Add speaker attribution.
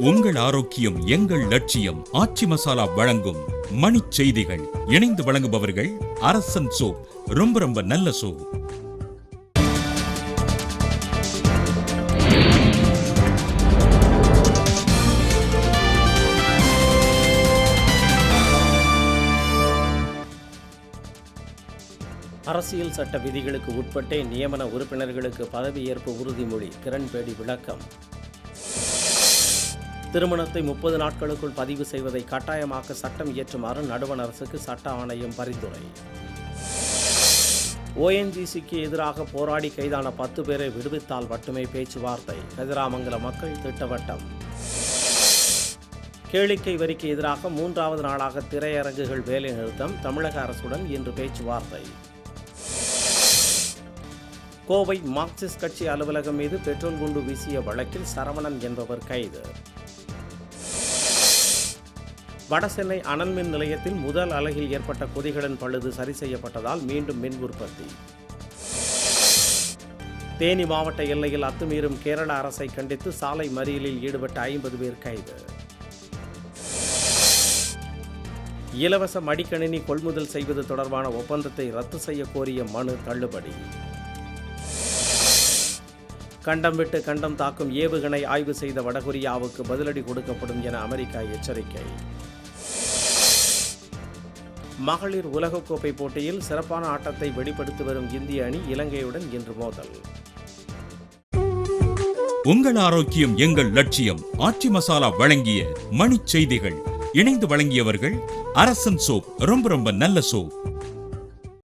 Speaker 1: உங்கள் ஆரோக்கியம் எங்கள் லட்சியம். ஆச்சி மசாலா வழங்கும் மணிச் செய்திகள். இணைந்து வழங்குபவர்கள் அரசன் சோப். ரொம்ப நல்ல சோப்.
Speaker 2: அரசியல் சட்ட விதிகளுக்கு உட்பட்டே நியமன உறுப்பினர்களுக்கு பதவியேற்பு உறுதிமொழி. கிரண்பேடி விளக்கம். திருமணத்தை 30 நாட்களுக்குள் பதிவு செய்வதை கட்டாயமாக்க சட்டம் இயற்றுமாறு நடுவண் அரசுக்கு சட்ட ஆணையம் பரிந்துரை. ONGCக்கு எதிராக போராடி கைதான 10 பேரை விடுவித்தால் மட்டுமே பேச்சுவார்த்தை. கதிராமங்கல மக்கள் திட்டவட்டம். கேளிக்கை வரிக்கு எதிராக 3வது நாளாக திரையரங்குகள் வேலை நிறுத்தம். தமிழக அரசுடன் இன்று பேச்சுவார்த்தை. கோவை மார்க்சிஸ்ட் கட்சி அலுவலகம் மீது பெட்ரோல் குண்டு வீசிய வழக்கில் சரவணன் என்பவர் கைது. வடசென்னை அனல் மின் நிலையத்தில் முதல் அலகில் ஏற்பட்ட கொதிகலன் பழுது சரி செய்யப்பட்டதால் மீண்டும் மின் உற்பத்தி. தேனி மாவட்ட எல்லையில் அத்துமீறும் கேரள அரசை கண்டித்து சாலை மறியலில் ஈடுபட்ட 50 பேர் கைது. இலவச மடிக்கணினி கொள்முதல் செய்வது தொடர்பான ஒப்பந்தத்தை ரத்து செய்ய கோரிய மனு தள்ளுபடி. கண்டம் விட்டு கண்டம் தாக்கும் ஏவுகணை ஆய்வு செய்த வடகொரியாவுக்கு பதிலடி கொடுக்கப்படும் என அமெரிக்கா எச்சரிக்கை. மகளிர் உலகக்கோப்பை போட்டியில் சிறப்பான ஆட்டத்தை வெளிப்படுத்தி வரும் இந்திய அணி இலங்கையுடன் இன்று மோதல்.
Speaker 1: உங்கள் ஆரோக்கியம் எங்கள் லட்சியம். ஆச்சி மசாலா வழங்கிய மணிச் செய்திகள். இணைந்து வழங்கியவர்கள் அரசன் சோப். ரொம்ப நல்ல சோப்.